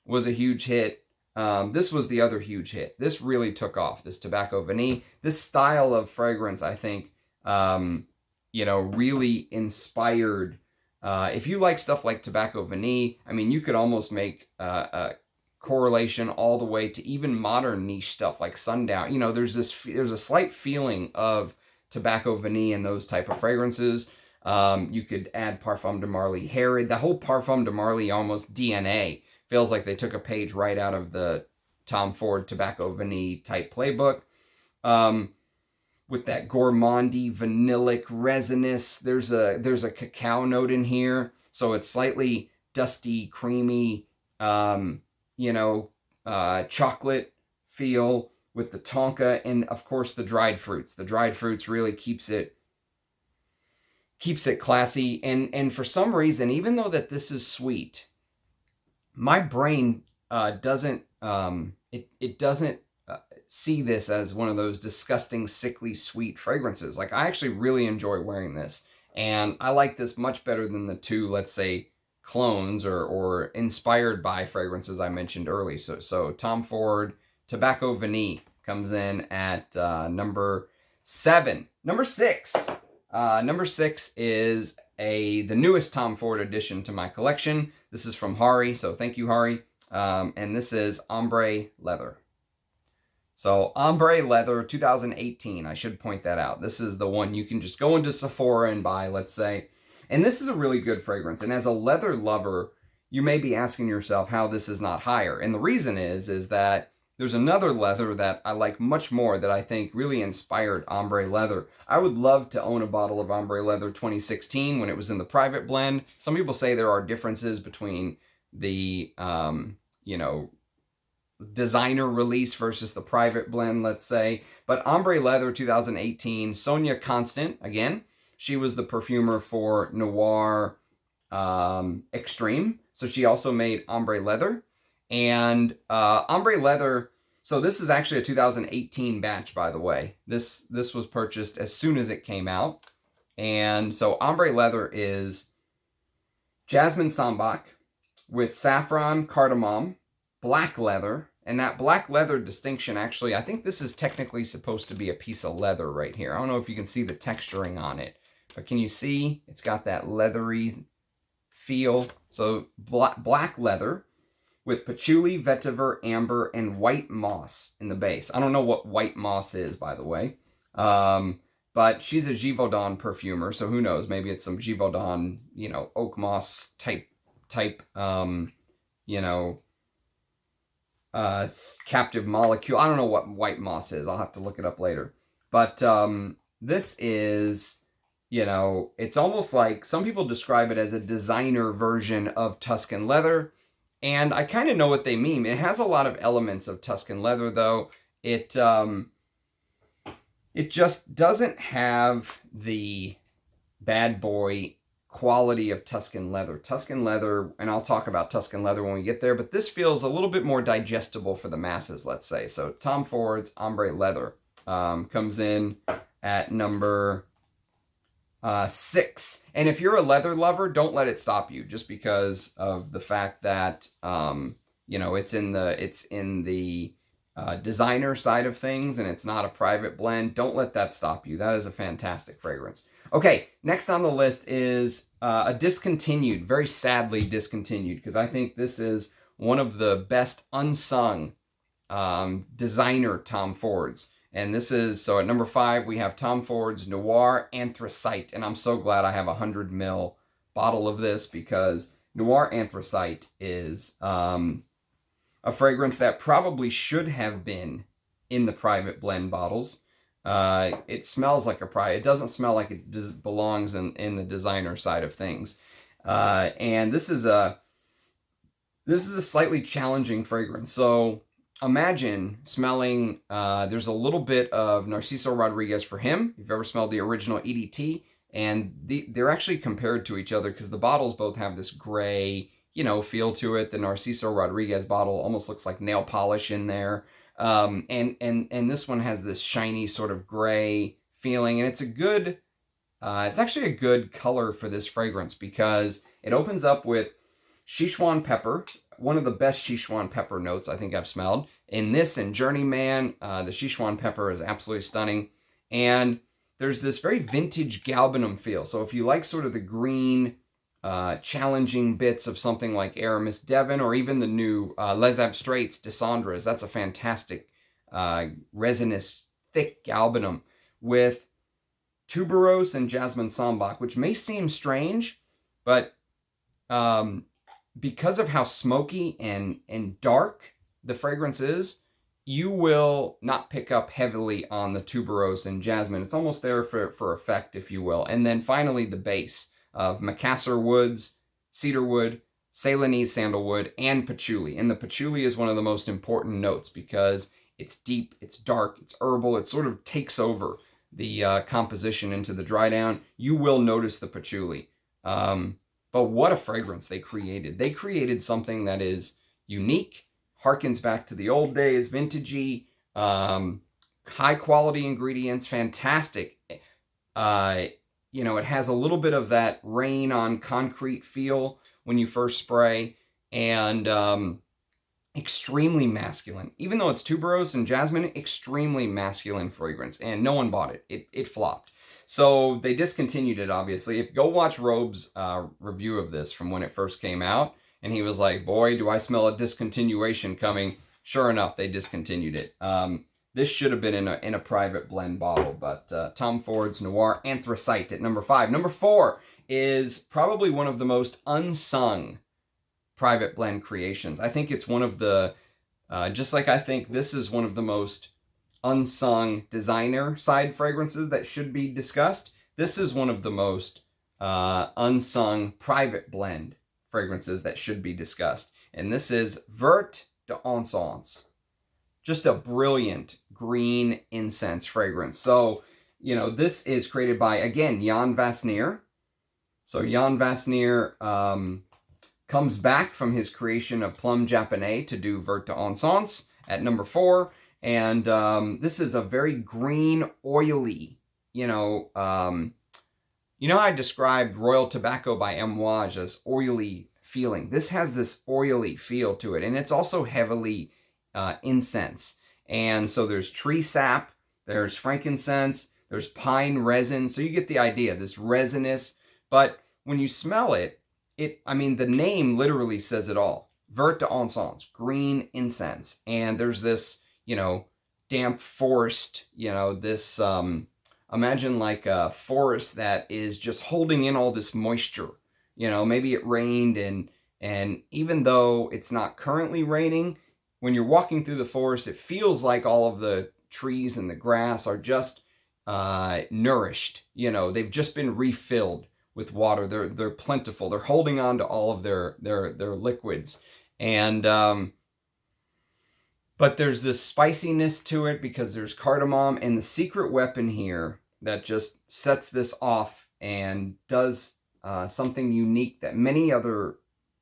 was a huge hit, this was the other huge hit. This really took off, this Tobacco Vanille. This style of fragrance, I think, you know, really inspired. If you like stuff like Tobacco Vanille, I mean, you could almost make a correlation all the way to even modern niche stuff like Sundowner. You know, there's a slight feeling of Tobacco Vanille and those type of fragrances. You could add Parfum de Marly Harried. The whole Parfum de Marly almost DNA feels like they took a page right out of the Tom Ford Tobacco Vanille type playbook. With that gourmandy, vanillic, resinous. There's a cacao note in here, so it's slightly dusty, creamy, you know, chocolate feel with the tonka, and of course the dried fruits. The dried fruits really keeps it classy. And for some reason, even though that this is sweet, my brain doesn't see this as one of those disgusting, sickly, sweet fragrances. Like, I actually really enjoy wearing this, and I like this much better than the two, let's say, clones or inspired by fragrances I mentioned earlier. So Tom Ford Tobacco Vanille comes in at number 7. Number 6. Number 6 is the newest Tom Ford addition to my collection. This is from Hari, so thank you, Hari. And this is Ombre Leather. So Ombre Leather 2018, I should point that out. This is the one you can just go into Sephora and buy, let's say. And this is a really good fragrance. And as a leather lover, you may be asking yourself how this is not higher. And the reason is that there's another leather that I like much more that I think really inspired Ombre Leather. I would love to own a bottle of Ombre Leather 2016 when it was in the private blend. Some people say there are differences between the, you know, designer release versus the private blend, let's say. But Ombre Leather 2018, Sonia Constant, again, she was the perfumer for Noir Extrem. So she also made Ombre Leather. And Ombre Leather, so this is actually a 2018 batch, by the way. This was purchased as soon as it came out. And so Ombre Leather is jasmine sambac with saffron, cardamom, black leather. And that black leather distinction, actually, I think this is technically supposed to be a piece of leather right here. I don't know if you can see the texturing on it, but can you see? It's got that leathery feel. So black leather with patchouli, vetiver, amber, and white moss in the base. I don't know what white moss is, by the way. But she's a Givaudan perfumer, so who knows? Maybe it's some Givaudan, you know, oak moss type, you know, captive molecule. I don't know what white moss is. I'll have to look it up later. But this is, you know, it's almost like some people describe it as a designer version of Tuscan Leather. And I kind of know what they mean. It has a lot of elements of Tuscan Leather, though. It just doesn't have the bad boy quality of Tuscan Leather. Tuscan Leather, and I'll talk about Tuscan Leather when we get there, but this feels a little bit more digestible for the masses, let's say. So Tom Ford's Ombre Leather comes in at number 6. And if you're a leather lover, don't let it stop you just because of the fact that, you know, it's in the designer side of things and it's not a private blend. Don't let that stop you. That is a fantastic fragrance. Okay, next on the list is a discontinued, very sadly discontinued, because I think this is one of the best unsung designer Tom Fords. And this is, so at number 5, we have Tom Ford's Noir Anthracite. And I'm so glad I have a 100 ml bottle of this, because Noir Anthracite is a fragrance that probably should have been in the private blend bottles. It smells like a private. It doesn't smell like it belongs in the designer side of things. And this is a slightly challenging fragrance. So imagine smelling, there's a little bit of Narciso Rodriguez for him. If you've ever smelled the original EDT, and they're actually compared to each other because the bottles both have this gray, feel to it. The Narciso Rodriguez bottle almost looks like nail polish in there. And this one has this shiny sort of gray feeling, and it's actually a good color for this fragrance, because it opens up with Sichuan pepper, one of the best Sichuan pepper notes I think I've smelled. In this and Journeyman, the Sichuan pepper is absolutely stunning. And there's this very vintage galbanum feel. So if you like sort of the green, challenging bits of something like Aramis Devon, or even the new Les Abstraits Descendres, that's a fantastic resinous, thick galbanum with tuberose and jasmine sambac, which may seem strange, but because of how smoky and dark the fragrance is, you will not pick up heavily on the tuberose and jasmine. It's almost there for effect, if you will. And then finally, the base of Macassar woods, cedarwood, Ceylonese sandalwood, and patchouli. And the patchouli is one of the most important notes because it's deep, it's dark, it's herbal, it sort of takes over the composition into the dry down. You will notice the patchouli. But what a fragrance they created. They created something that is unique, harkens back to the old days, vintagey, high quality ingredients, fantastic. It has a little bit of that rain on concrete feel when you first spray, and extremely masculine. Even though it's tuberose and jasmine, extremely masculine fragrance, and no one bought it. It flopped. So they discontinued it, obviously. If go watch Robe's review of this from when it first came out, and he was like, boy, do I smell a discontinuation coming. Sure enough, they discontinued it. This should have been in a private blend bottle, but Tom Ford's Noir Anthracite at number 5. Number 4 is probably one of the most unsung private blend creations. I think it's one of the, just like I think this is one of the most unsung designer side fragrances that should be discussed, this is one of the most unsung private blend fragrances that should be discussed. And this is Vert d'Encens. Just a brilliant green incense fragrance. So, this is created by, again, Jan Vasnier. So Jan Vasnier comes back from his creation of Plum Japanese to do Vert d'Encens at number 4. And this is a very green, oily, I described Royal Tobacco by Amouage as oily feeling. This has this oily feel to it, and it's also heavily incense. And so there's tree sap, there's frankincense, there's pine resin. So you get the idea, this resinous. But when you smell it, the name literally says it all. Vert d'Encens, green incense. And there's this, damp forest, this, imagine like a forest that is just holding in all this moisture. Maybe it rained, and even though it's not currently raining, when you're walking through the forest, it feels like all of the trees and the grass are just nourished. They've just been refilled with water. They're plentiful. They're holding on to all of their liquids. And but there's this spiciness to it because there's cardamom, and the secret weapon here that just sets this off and does something unique that many other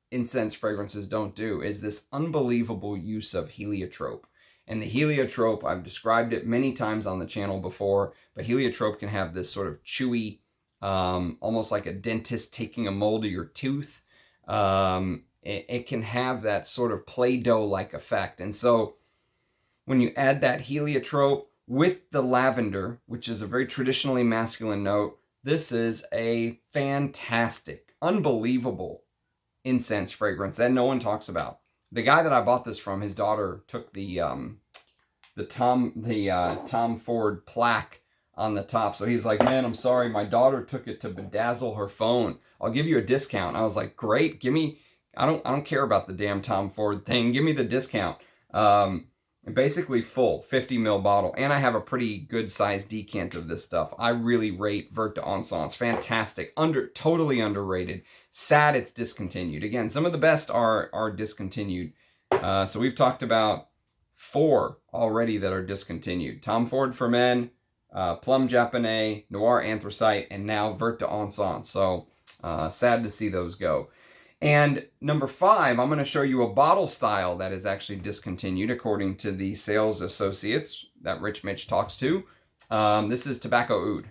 incense fragrances don't do is this unbelievable use of heliotrope. And the heliotrope, I've described it many times on the channel before, but heliotrope can have this sort of chewy, almost like a dentist taking a mold of your tooth. It can have that sort of Play-Doh-like effect. And so when you add that heliotrope with the lavender, which is a very traditionally masculine note, this is a fantastic, unbelievable incense fragrance that no one talks about. the guy that I bought this from, his daughter took the Tom Ford plaque on the top. So he's like, man, I'm sorry, my daughter took it to bedazzle her phone. I'll give you a discount. I was like, great, give me, I don't care about the damn Tom Ford thing. Give me the discount. Basically full 50 ml bottle. And I have a pretty good sized decant of this stuff. I really rate Vert d'Encens. Fantastic. Totally underrated. Sad it's discontinued. Again, some of the best are discontinued. So we've talked about 4 already that are discontinued. Tom Ford for Men, Plum Japanese, Noir Anthracite, and now Vert d'Encens. So sad to see those go. And number 5, I'm going to show you a bottle style that is actually discontinued according to the sales associates that Rich Mitch talks to. This is Tobacco Oud.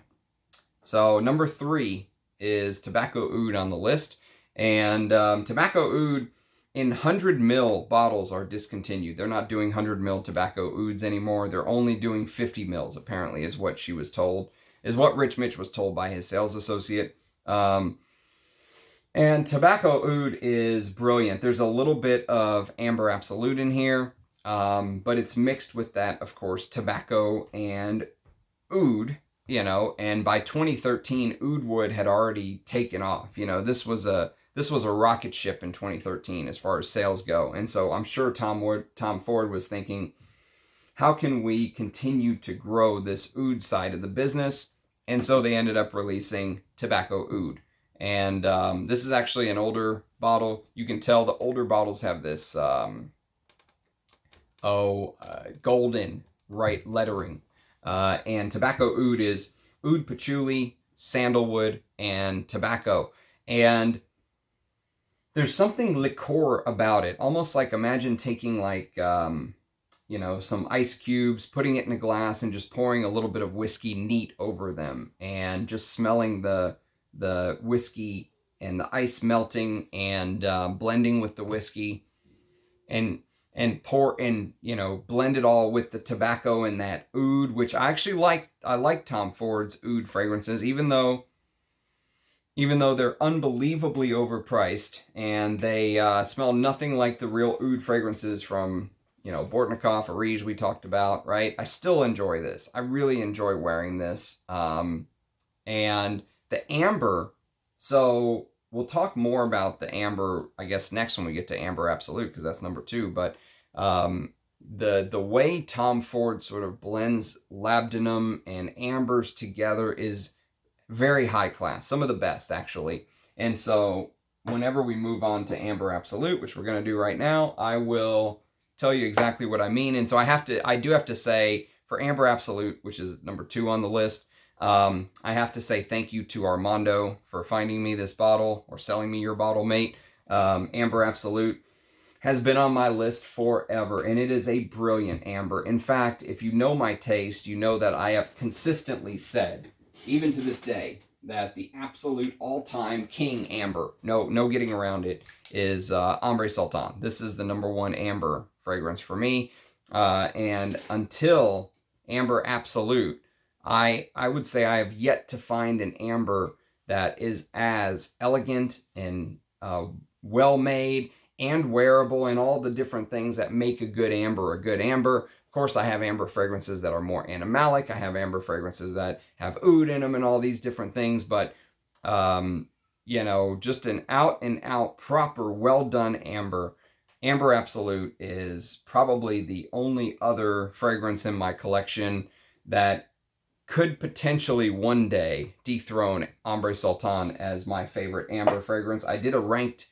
So number 3 is Tobacco Oud on the list. And Tobacco Oud in 100 ml bottles are discontinued. They're not doing 100 ml Tobacco Ouds anymore. They're only doing 50 mls, apparently, is what she was told, is what Rich Mitch was told by his sales associate. And Tobacco Oud is brilliant. There's a little bit of Amber Absolute in here, but it's mixed with that, of course, tobacco and oud, you know, and by 2013, Oud Wood had already taken off. You know, this was a rocket ship in 2013 as far as sales go. And so I'm sure Tom Ford was thinking, how can we continue to grow this oud side of the business? And so they ended up releasing Tobacco Oud. And this is actually an older bottle. You can tell the older bottles have this golden right lettering. And Tobacco Oud is oud patchouli, sandalwood, and tobacco. And there's something liqueur about it. Almost like, imagine taking like, you know, some ice cubes, putting it in a glass, and just pouring a little bit of whiskey neat over them. And just smelling the whiskey and the ice melting and blending with the whiskey, and pour in, you know, blend it all with the tobacco and that oud, which I actually like. I like Tom Ford's oud fragrances, even though they're unbelievably overpriced and they smell nothing like the real oud fragrances from, you know, Bortnikov or Rive we talked about, right? I still enjoy this. I really enjoy wearing this. And the amber, so we'll talk more about the amber, I guess, next when we get to Amber Absolute, because that's number 2. But the way Tom Ford sort of blends labdanum and ambers together is very high class, some of the best, actually. And so whenever we move on to Amber Absolute, which we're going to do right now, I will tell you exactly what I mean. And so I do have to say, for Amber Absolute, which is number 2 on the list, I have to say thank you to Armando for finding me this bottle, or selling me your bottle, mate. Amber Absolute has been on my list forever, and it is a brilliant amber. In fact, if you know my taste, you know that I have consistently said, even to this day, that the absolute all-time king amber, no getting around it, is Ombre Sultan. This is the number 1 amber fragrance for me, and until Amber Absolute, I would say I have yet to find an amber that is as elegant and well-made and wearable, and all the different things that make a good amber a good amber. Of course, I have amber fragrances that are more animalic. I have amber fragrances that have oud in them and all these different things. But, you know, just an out-and-out, proper, well-done amber. Amber Absolute is probably the only other fragrance in my collection that could potentially one day dethrone Ombre Sultan as my favorite amber fragrance. I did a ranked,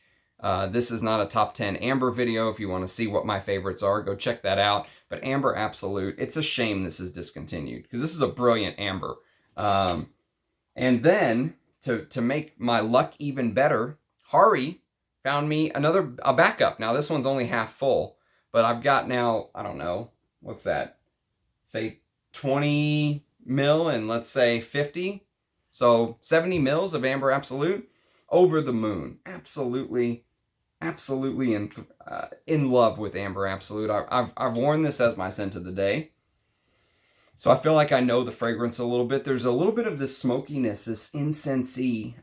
this is not a top 10 amber video. If you want to see what my favorites are, go check that out. But Amber Absolute, it's a shame this is discontinued, because this is a brilliant amber. And then, to make my luck even better, Hari found me a backup. Now, this one's only half full, but I've got now, I don't know, what's that? Say 20 ml and let's say 50. So 70 mils of Amber Absolute. Over the moon. Absolutely in love with Amber Absolute. I've worn this as my scent of the day. So I feel like I know the fragrance a little bit. There's a little bit of this smokiness, this incensey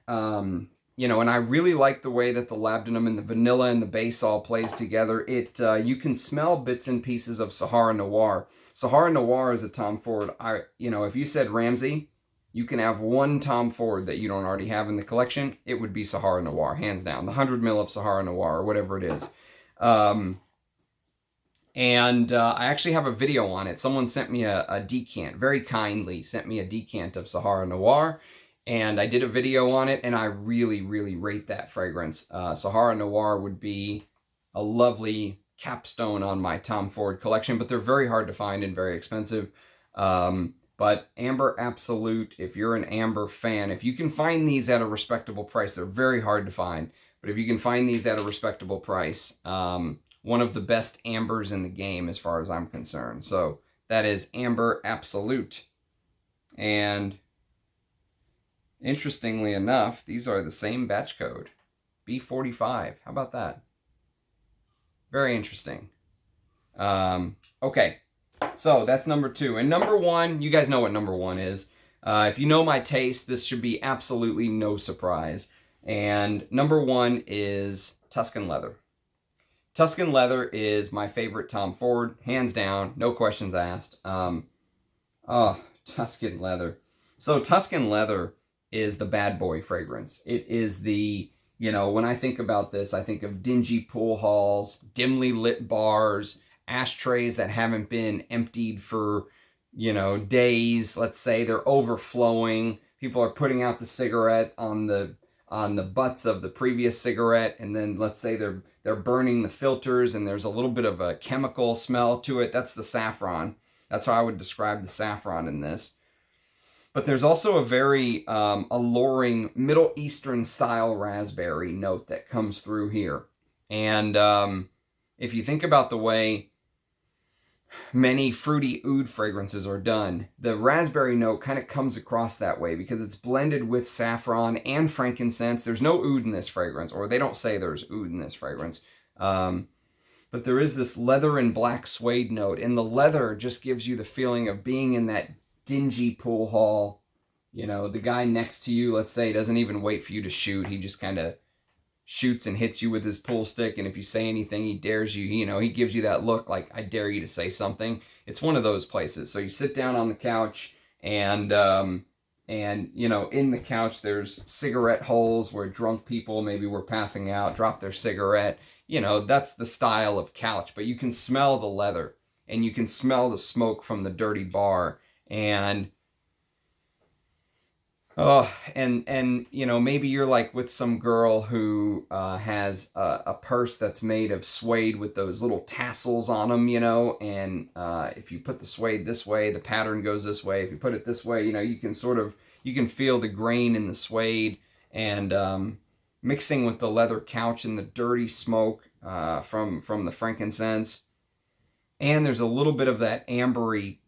you know, and I really like the way that the labdanum and the vanilla and the base all plays together. You can smell bits and pieces of Sahara Noir. Sahara Noir is a Tom Ford. You know, if you said Ramsey, you can have one Tom Ford that you don't already have in the collection, it would be Sahara Noir, hands down. The 100 mil of Sahara Noir, or whatever it is. I actually have a video on it. Someone sent me a decant, very kindly sent me a decant of Sahara Noir, and I did a video on it, and I really, really rate that fragrance. Sahara Noir would be a lovely capstone on my Tom Ford collection, but they're very hard to find and very expensive. But Amber Absolute, if you're an Amber fan, if you can find these at a respectable price, they're very hard to find, but if you can find these at a respectable price, one of the best ambers in the game as far as I'm concerned. So that is Amber Absolute. And interestingly enough, these are the same batch code, B45. How about that? Very interesting. Okay, so that's number 2. And number 1, you guys know what number 1 is. If you know my taste, this should be absolutely no surprise. And number 1 is Tuscan Leather. Tuscan Leather is my favorite Tom Ford, hands down, no questions asked. Tuscan Leather. So Tuscan Leather is the bad boy fragrance. It is the, you know, when I think about this, I think of dingy pool halls, dimly lit bars, ashtrays that haven't been emptied for, you know, days. Let's say they're overflowing. People are putting out the cigarette on the butts of the previous cigarette, and then let's say they're burning the filters, and there's a little bit of a chemical smell to it. That's the saffron. That's how I would describe the saffron in this. But there's also a very alluring Middle Eastern style raspberry note that comes through here. And if you think about the way many fruity oud fragrances are done, the raspberry note kind of comes across that way because it's blended with saffron and frankincense. There's no oud in this fragrance, or they don't say there's oud in this fragrance. But there is this leather and black suede note, and the leather just gives you the feeling of being in that dingy pool hall. You know, the guy next to you, let's say, doesn't even wait for you to shoot. He just kind of shoots and hits you with his pool stick, and if you say anything, he dares you. You know, he gives you that look like, I dare you to say something. It's one of those places. So you sit down on the couch, and you know, in the couch there's cigarette holes where drunk people maybe were passing out, drop their cigarette. You know, that's the style of couch, but you can smell the leather, and you can smell the smoke from the dirty bar, and and you know, maybe you're like with some girl who has a purse that's made of suede with those little tassels on them, you know, and if you put the suede this way, the pattern goes this way. If you put it this way, you know, you can feel the grain in the suede, and mixing with the leather couch and the dirty smoke from the frankincense. And there's a little bit of that amberiness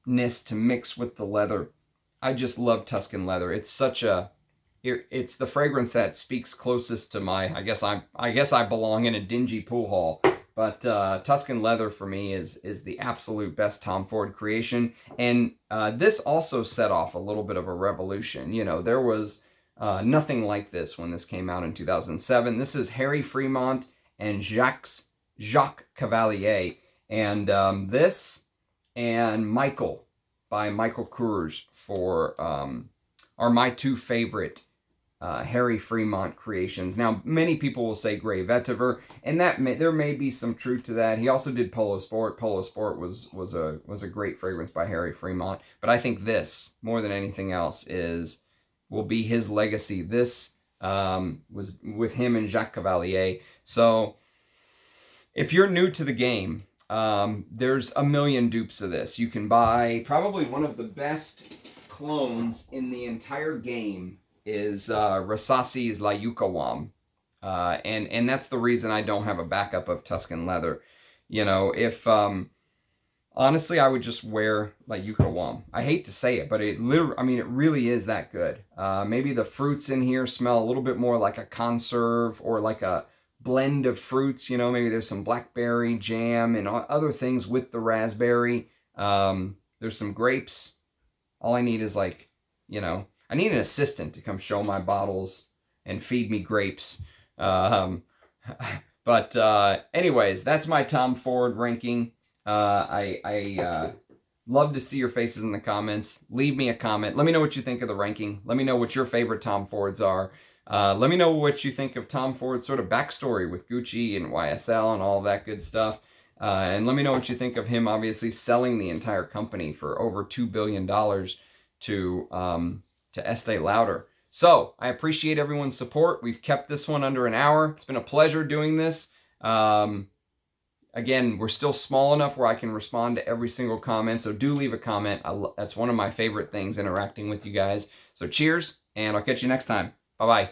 to mix with the leather. I just love Tuscan Leather. It's such a, it's the fragrance that speaks closest to my, I guess I belong in a dingy pool hall. But Tuscan Leather for me is the absolute best Tom Ford creation. And this also set off a little bit of a revolution. You know, there was nothing like this when this came out in 2007. This is Harry Fremont and Jacques Cavalier. And this and Michael by Michael Kors are my 2 favorite Harry Fremont creations. Now, many people will say Grey Vetiver, and there may be some truth to that. He also did Polo Sport. Polo Sport was a great fragrance by Harry Fremont, but I think this, more than anything else, will be his legacy. This was with him and Jacques Cavalier. So, if you're new to the game, there's a million dupes of this. You can buy probably one of the best clones in the entire game is Rasasi's La Yukawam. And that's the reason I don't have a backup of Tuscan Leather. You know, if honestly, I would just wear La Yukawam. I hate to say it, but it really is that good. Maybe the fruits in here smell a little bit more like a conserve or like a blend of fruits. You know, maybe there's some blackberry jam and other things with the raspberry. There's some grapes. All I need is, like, you know, I need an assistant to come show my bottles and feed me grapes. Anyways, that's my Tom Ford ranking. I love to see your faces in the comments. Leave me a comment. Let me know what you think of the ranking. Let me know what your favorite Tom Fords are. Let me know what you think of Tom Ford's sort of backstory with Gucci and YSL and all that good stuff. And let me know what you think of him obviously selling the entire company for over $2 billion to Estee Lauder. So I appreciate everyone's support. We've kept this one under an hour. It's been a pleasure doing this. Again, we're still small enough where I can respond to every single comment, so do leave a comment. That's one of my favorite things, interacting with you guys. So cheers, and I'll catch you next time. Bye-bye.